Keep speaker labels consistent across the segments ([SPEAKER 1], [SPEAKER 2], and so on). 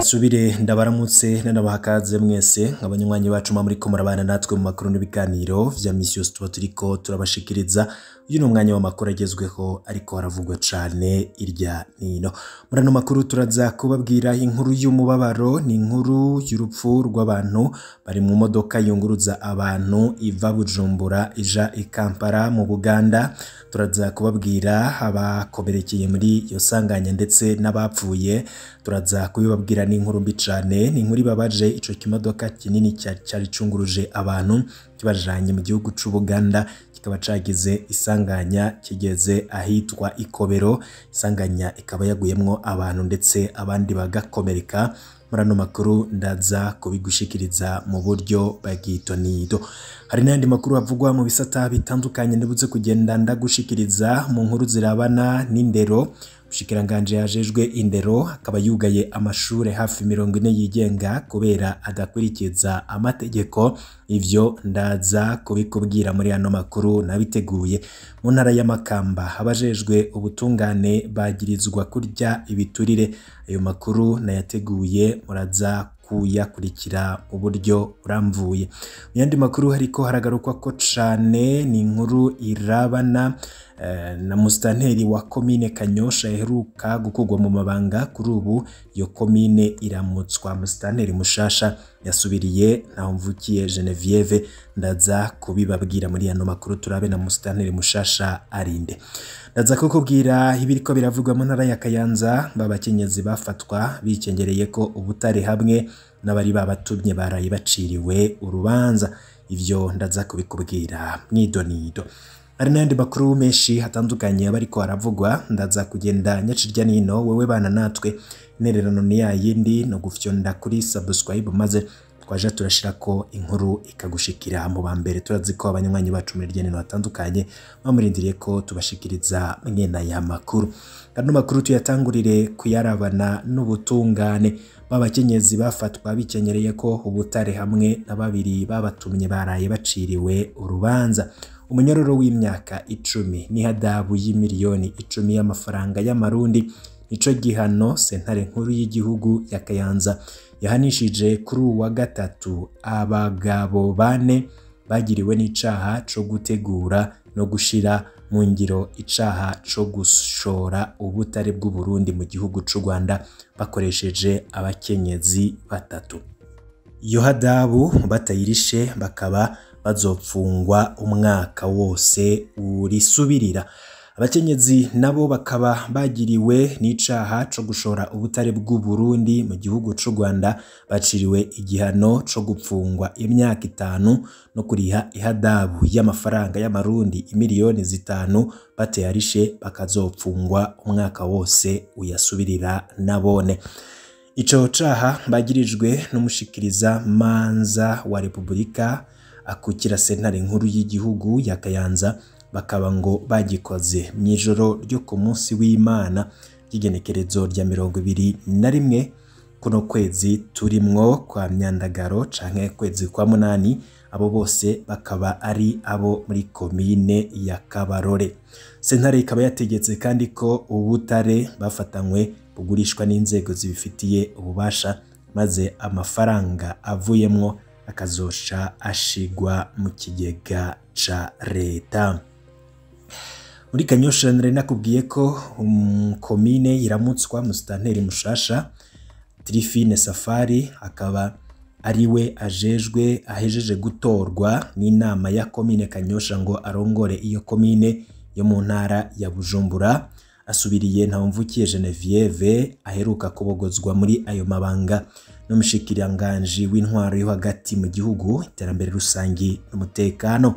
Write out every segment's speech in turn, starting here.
[SPEAKER 1] Ndasubire ndabaramutse n'abahakaze mwese abanywanyi bacu muri ko murabana natwe mu makuru n'ibiganiro vya misi yose tuba turiko turabashikiriza. Uyu n'umwanya w'amakuru agezweho ariko haravugwa cane irya nino. Muri ano makuru turaza kubabwira inkuru y'umubabaro, ni inkuru y'urupfu rw'abantu bari mu modoka yunguruza abantu iva Bujumbura ija i Kampala mu Buganda. Turaza kubabwira abakomerekeye muri iyo sanganya ndetse n'abapfuye. Turaza kubibabwira n'inkuru mbi cane, ni inkuru ibabaje. Ico kimodoka kinini cyari cunguruje abantu kibajanye mu gihugu c'u Buganda kikaba cagize isanganya kigeze ahitwa Ikobero. Isanganya ikaba yaguyemwo abantu ndetse abandi bagakomereka. Muri ano makuru ndaza kubigushikiriza mu buryo bw'itonido. Hari n'andi makuru avugwa mu bisata bitandukanye ndibuze kugenda ndagushikiriza mu nkuru zirabana n'indero. Ushikiranganje yajejwe indero akaba yugaye amashure hafi 40 yigenga kubera adakurikiza amategeko. Ivyo ndaza kubikubwira muri ano makuru nabiteguye. Mu ntara ya Makamba abajejwe ubutungane bagirizwa kurya ibiturire. Ayo makuru nayateguye muraza kuyakurikira mu buryo uramvuye. Yandi makuru hariko haragarukwa ko cane ni inkuru irabana na musitanteri wa komine Kanyosha yaheruka gukurwa mu mabanga. Kuri ubu iyo komine iramutswa musitanteri mushasha yasubiriye Ntahomvukiye Genevieve. Ndaza kubibabwira muri ano makuru turabe na musitanteri mushasha arinde. Ndaza kukubwira ibiriko biravugwa mu ntara ya Kayanza, babakenyezi bafatwa bicengereye ko ubutare hamwe n'abari babatumye baraye baciriwe urubanza. Ivyo ndaza kubikubwira mwidonido. Hari n'andi makuru menshi hatandukanye bariko haravugwa, ndaza kugenda nyacirya nino. Wewe bana natwe intererano ni yayindi no gufyonda kuri subscribe maze twaje turashirako inkuru ikagushikira mu bambere. Turazi ko abanywanyi bacu muri ryeneno hatandukanye bamurindiriye ko tubashikiriza mwena ya makuru. Kano makuru tuyatangurire kuyarabana n'ubutungane. Babakenyezi bafatwa bikenyereye ko ubutare hamwe na babiri babatumye baraye baciriwe urubanza. Umunyororo w'imyaka 10 n'ihadabu y'imiliyoni 10 y'amafaranga y'amarundi nico gihano sentare nkuru y'igihugu ya Kayanza yahanishije kuri uwa gatatu abagabo bane bagiriwe n'icaha co gutegura no gushira mu ngiro icaha co gushora ubutare bw'u Burundi mu gihugu c'u Rwanda bakoresheje abakenyezi batatu. Iyo hadabu batayirishe bakaba bazopfungwa umwaka wose urisubirira. Abakenyezi nabo bakaba bagiriwe n'icaha co gushora ubutare bw'u Burundi mu gihugu c'u Rwanda baciriwe igihano co gupfungwa imyaka 5 no kuriha ihadabu y'amafaranga y'amarundi imiliyoni 5. Batayarishe bakazopfungwa umwaka wose uyasubirira nabone. Ico caha bagirijwe n'umushikiriza manza wa Republika akukira sentare nkuru y'igihugu ya Kayanza. Bakaba ngo bagikoze mwijoro ryo ku munsi w'Imana ry'igenekerezo rya 21 kuno kwezi turimwo kwa Myandagaro canke kwezi kwa munani. Abo bose bakaba ari abo muri komine ya Kabarore. Sentare ikaba yategetse kandi ko ubutare bafatanywe bugurishwa n'inzego zibifitiye ububasha maze amafaranga avuyemwo akazosha ashigwa mu kigega ca leta. Muri Kanyosha nari nakubwiye ko komine iramutswa musitanteri mushasha Trifine Safari akaba ariwe ahejeje gutorwa n'inama ya komine Kanyosha ngo arongore iyo komine yo mu ntara ya Bujumbura. Asubiriye Ntahomvukiye Genevieve aheruka kubogozwa muri ayo mabanga n'umushikiranganje w'intwaro yo hagati mu gihugu, iterambere rusangi n'umutekano.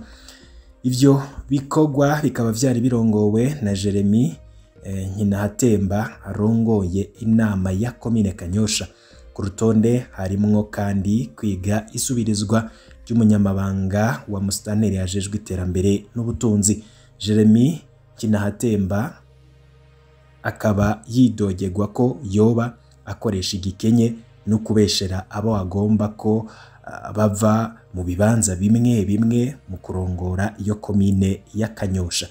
[SPEAKER 1] Ivyo bikogwa bikaba vyari birongowe na Jeremy Nkinahatemba arongoye inama ya komine Kanyosha. Ku rutonde harimwo kandi kwiga isubirizwa ry'umunyamabanga wa musitanteri yajejwe iterambere n'ubutunzi. Jeremy Nkinahatemba akaba yidogegwa ko yoba akoresha igikenye no kubeshera abo agomba ko bava mu bibanza bimwe mu kurongora iyo komine ya Kanyosha.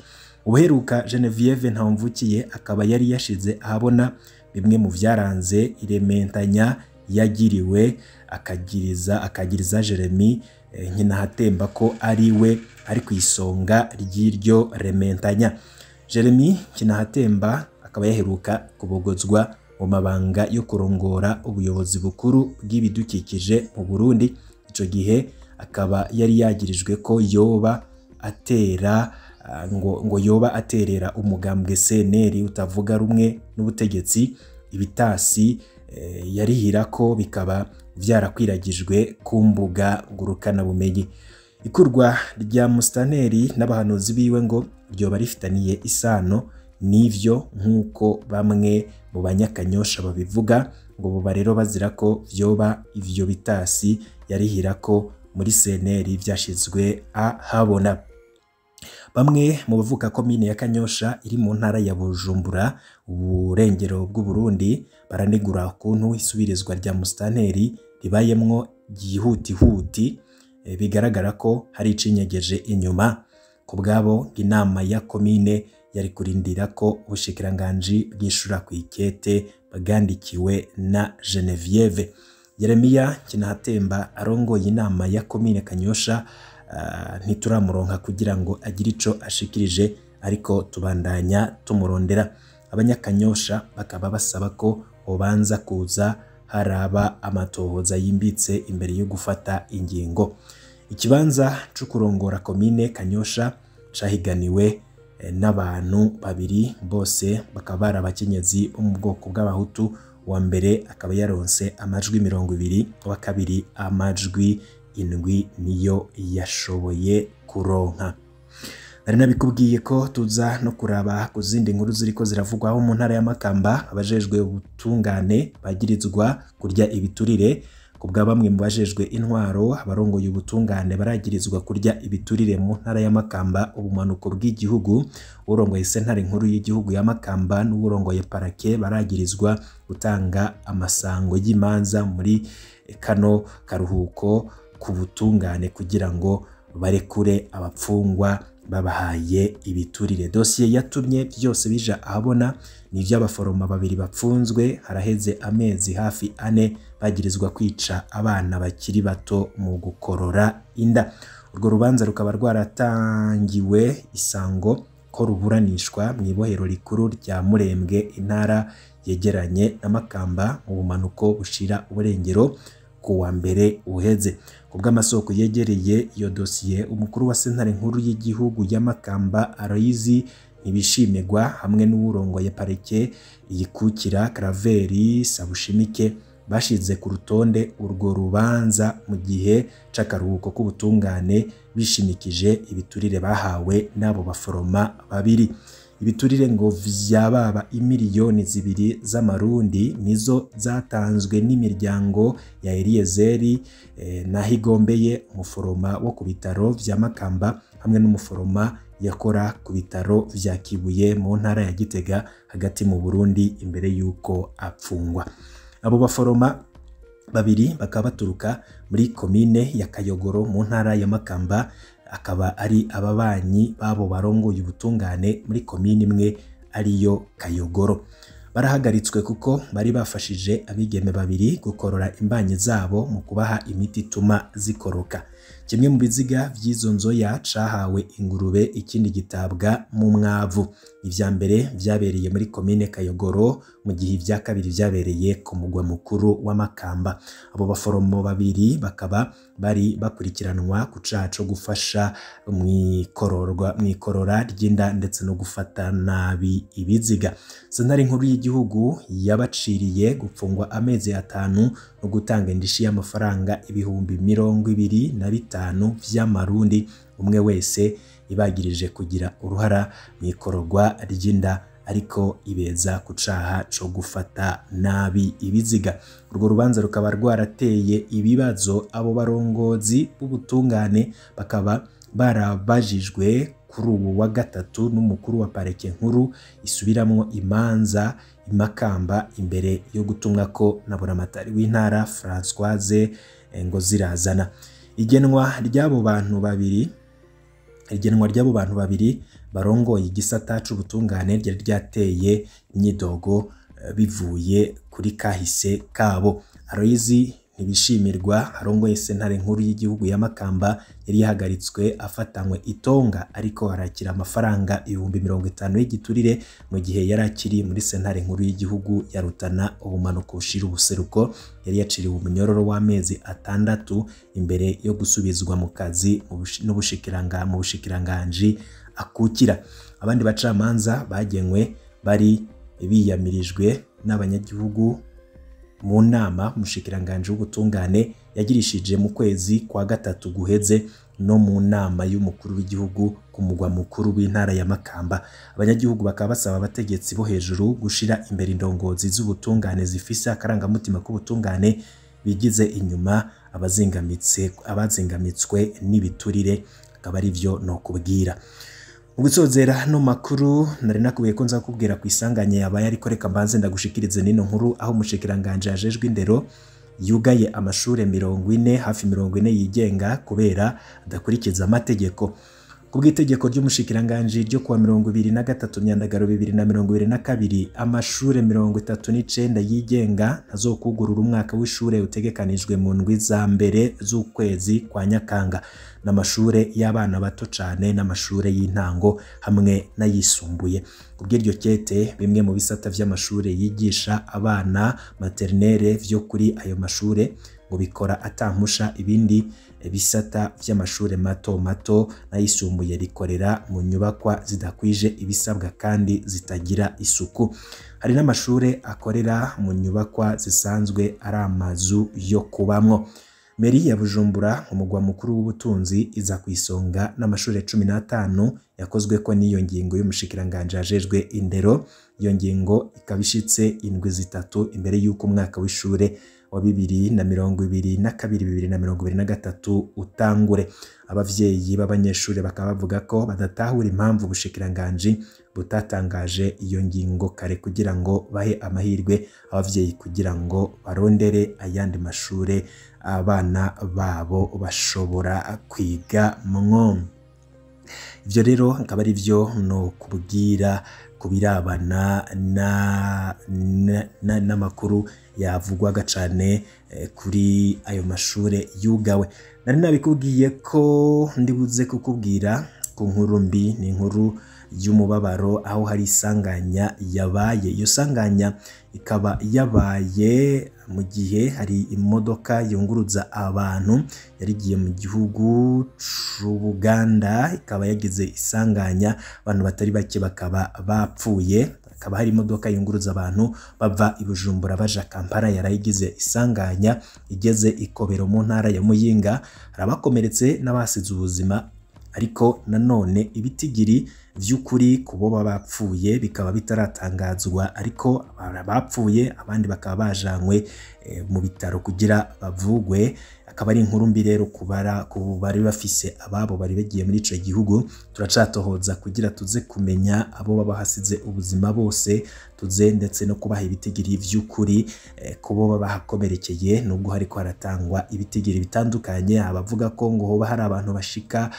[SPEAKER 1] Ubuheruka Genevieve Ntahomvukiye akaba yari yashize ahabona bimwe mu vyaranze irementanya yagiriwe akagiriza Jeremy Nkinahatemba ko ari we ari ku isonga ry'iryo rementanya. Jeremy Nkinahatemba akaba yaheruka kubogozwa mu mabanga yo kurongora ubuyobozi bukuru bw'ibidukikije mu Burundi. Ico gihe akaba yari yagirijwe ko yoba atera ngo yoba aterera umugambwe CNL utavuga rumwe n'ubutegetsi ibitasi yarihira ko bikaba vyarakwiragijwe ku mbuga ngurukana bumenyi. Ikurwa rya Musitanteri n'abahanuzi biwe ngo ryoba rifitaniye isano n'ivyo nk'uko bamwe mu banyakanyosha babivuga, ngo bo rero bazira ko vyoba ivyo bitasi yarihira ko muri CNL vyashizwe ahabona. Bamwe mu bavuka komine ya Kanyosha iri mu ntara ya Bujumbura uburengero bw'u Burundi baranegura ukuntu isubirizwa rya Musitanteri ribayemwo gihutihuti, bigaragara ko hari icinyegeje inyuma. Ku bwabo inama ya komine yari kurindira ko ubushikiranganji bwishura ku ikete bagandikiwe na Genevieve. Yeremiya Nkinahatemba arongoye inama ya komine Kanyosha ntituramuronka kugira ngo agire ico ashikirije, ariko tubandanya tumurondera. Abanyakanyosha bakaba basaba ko obanza kuza haraba amatohoza yimbitse imbere yo gufata ingingo. Ikibanza cyo kurongora komine Kanyosha cahiganiwe n'abantu babiri, bose bakaba bari abakenyezi bo mu bwoko bw'abahutu. Wa mbere akaba yaronse amajwi 20, wa kabiri amajwi 7 niyo yashoboye kuronka. Nari nabikubwiye ko tuza no kuraba ku zindi nkuru ziriko ziravugwaho mu ntara ya Makamba. Abajejwe ubutungane bagirizwa kurya ibiturire. Kubwa bamwe mu bajejwe intwaro, abarongoye ubutungane baragirizwa kurya ibiturire mu ntara ya Makamba, ubumanuko bw'igihugu. Urongoye sentare nkuru y'igihugu ya Makamba n'urongoye parake baragirizwa gutanga amasango y'imanza muri kano karuhuko ku butungane kugira ngo barekure abapfungwa babahaye ibiturire. Dosiye yatumye byose bija ahabona ni ivy'abaforoma babiri bapfunzwe haraheze amezi hafi 4 bagirizwa kwica abana bakiri bato mu gukorora inda. Urwo rubanza rukaba rwaratangiwe isango ko ruburanishwa mu ibohero rikuru rya Murembwe, intara yegeranye na Makamba mu bumanuko bushira uburengero ku wa mbere uheze. Kubw'amasoko yegereye iyo dosiye, umukuru wa sentare nkuru y'igihugu ya Makamba Aloyizi Ntibishimirwa hamwe n'uwurongoye parike yikukira Karaveri Sabushimike bashize ku rutonde urwo rubanza mu gihe c'akaruhuko k'ubutungane bishimikije ibiturire bahawe n'abo baforoma babiri. Ibiturire ngo vyababa imiliyoni 2 z'amarundi nizo zatanzwe n'imiryango ya Eliezeri Nahigombeye, umuforoma wo ku bitaro vya Makamba hamwe n'umuforoma yakora ku bitaro vya Kibuye mu ntara ya Gitega hagati mu Burundi imbere yuko apfungwa. Abo baforoma babiri bakaba baturuka muri komine ya Kayogoro mu ntara ya Makamba, akaba ari ababanyi babo barongoye ubutungane muri komine imwe ariyo Kayogoro. Barahagaritswe kuko bari bafashije abigeme babiri gukorora imbanyi zabo mu kubaha imiti ituma zikoroka. Kimwe mu biziga vy'izo nzoya cahawe ingurube, ikindi gitabwa mu mwavu. Ivya mbere vyabereye muri komine Kayogoro mu gihe ivya kabiri vyabereye ku mugwa mukuru wa Makamba. Abo baforomo babiri bakaba bari bakurikiranwa ku caha co gufasha mwikorora ry'inda ndetse no gufata nabi ibiziga. Sentare nkuru y'igihugu yabaciriye gupfungwa amezi 5 no gutanga indishi y'amafaranga 25,000 vy'amarundi umwe wese, ibagirije kugira uruhara mwikororwa ry'inda ariko ibeza ku caha co gufata nabi ibiziga. Urwo rubanza rukaba rwarateye ibibazo. Abo barongozi b'ubutungane bakaba barabajijwe kuri ubu wa gatatu n'umukuru wa parike nkuru isubiramwo imanza Makamba imbere yo gutumwa ko na buramatari w'intara Françoise Ngozirazana. Igenwa ry'abo bantu babiri barongoye igisata c'ubutungane ryari ryateye imyidogo bivuye kuri kahise kabo. Aloyizi Ntibishimirwa arongoye sentare nkuru y'igihugu ya Makamba yari yahagaritswe afatanywe itonga ariko arakira amafaranga 50,000 y'igiturire mu gihe yari akiri muri sentare nkuru y'igihugu ya Rutana ubumanuko bushira ubuseruko. Yari yaciriwe umunyororo w'amezi 6 imbere yo gusubizwa mu kazi mu bushikiranganji akukira. Abandi bacamanza bagenwe bari biyamirijwe n'abanyagihugu mu nama umushikiranganje w'ubutungane yagirishije mu kwezi kwa gatatu guheze no mu nama y'umukuru w'igihugu ku mugwa mukuru w'intara ya Makamba. Abanyagihugu bakaba basaba abategetsi bo hejuru gushira imbere indongozi z'ubutungane zifise akarangamutima k'ubutungane bigize inyuma abazingamitswe n'ibiturire. Akaba ari byo no kubwira Ugusozera no makuru nari nakubiye ko nza kubwira ku isanganye yabaye ariko reka mbanze ndagushikirize nino nkuru aho umushikiranganje ajejwe indero yugaye amashure 40 hafi 40 yigenga kubera adakurikiza amategeko. Kubw'itegeko ry'umushikiranganje ryo kuwa 23 Nyandagaro 2022 amashure 39 yigenga azokugurura umwaka w'ishure utegekanijwe mu ndwi za mbere z'ukwezi kwa Nyakanga. N'amashure y'abana bato cane n'amashure y'intango hamwe n'ayisumbuye. Kubw'iryo kete bimwe mu bisata vy'amashure yigisha abana maternelle vyo kuri ayo mashure ngo bikora atampusha, ibindi bisata vy'amashure mato mato n'ayisumbuye rikorera mu nyubakwa zidakwije ibisabwa kandi zitagira isuku. Hari n'amashure akorera mu nyubakwa zisanzwe ari amazu yo kubamwo. Meri ya Bujumbura umugwa mukuru w'ubutunzi iza kwisonga n'amashure 15 yakozwe ko n'iyo ngingo y'umushikiranganje ajejwe indero. Iyo ngingo ikabishitse indwi zitatu imbere y'uko umwaka w'ishure wa 2022-2023 utangure. Abavyeyi b'abanyeshure bakaba bavuga ko badatahura impamvu ubushikiranganje butatangaje iyo ngingo kare kugira ngo bahe amahirwe abavyeyi kugira ngo barondere ayandi mashure abana babo bashobora kwiga mwo. Ivyo rero akaba ari vyo no kubwira kubirabana n'amakuru yavugwaga cane kuri ayo mashure yugawe. Nari nabikubwiye ko ndibuze kukubwira ku nkuru mbi, ni inkuru y'umubabaro aho hari isanganya yabaye. Iyo sanganya ikaba yabaye mu gihe hari imodoka yunguruza abantu yarigiye mu gihugu c'Ubuganda, ikaba yagize isanganya abantu batari bake bakaba bapfuye. Akaba hari imodoka yunguruza abantu bava i Bujumbura baja Kampala yarayigize isanganya igeze Ikobero mu ntara ya Muyinga. Hari abakomeretse n'abasize ubuzima, ariko nanone ibitigiri vy'ukuri kubo bapfuye bikaba bitaratangazwa, ariko bapfuye abandi bakaba bajanywe mu bitaro kugira bavugwe. Akaba ari inkuru mbi rero bari bafise ababo bari bagiye muri ico gihugu. Turacatohoza kugira tuze kumenya abo baba hasize ubuzima bose, tuze ndetse no kubaha ibitigiri vy'ukuri kubo baba hakomerekeye, nubwo hariko haratangwa ibitigiri bitandukanye. Abavuga ko ngo hoba hari abantu bashika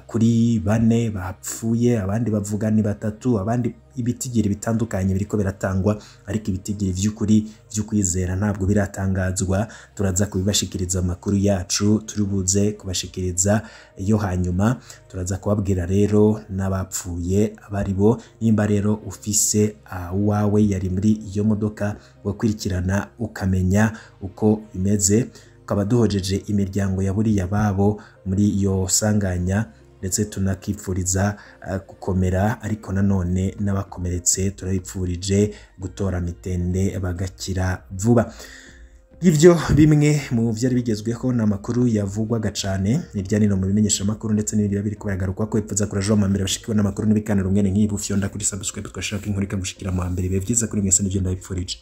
[SPEAKER 1] kuri 4 bapfuye, abandi bavuga ni 3, abandi ibitigiri bitandukanye biriko biratangwa, ariko ibitigiri vy'ukuri vy'ukwizera ntabwo biratangazwa. Turaza kubibashikiriza amakuru yacu turibuze kubashikiriza iyo hanyuma. Turaza kubabwira rero n'abapfuye abari bo. Nimba rero ufise uwawe yari muri iyo modoka wakurikirana ukamenya uko bimeze, ukaba duhojeje imiryango ya buriya babo muri iyo sanganya, ndetse tunakipfuriza gukomera, ariko nanone n'abakomeretse turabipfurije gutora mitende bagakira vuba. Ivyo bimwe mu vyari bigezweho n'amakuru yavugwaga cane irya nino mu bimenyesha makuru, ndetse n'ibindi biri kubagarukwa ko ipfuza kuraje amambere bashikiwe n'amakuru n'ibiganiro rumwe nk'ibi ufyonda kuri subscribe twashaka inkuru ikagushikira mu mbere. Bibe vyiza kuri mwese n'ivyo ndabipfurije.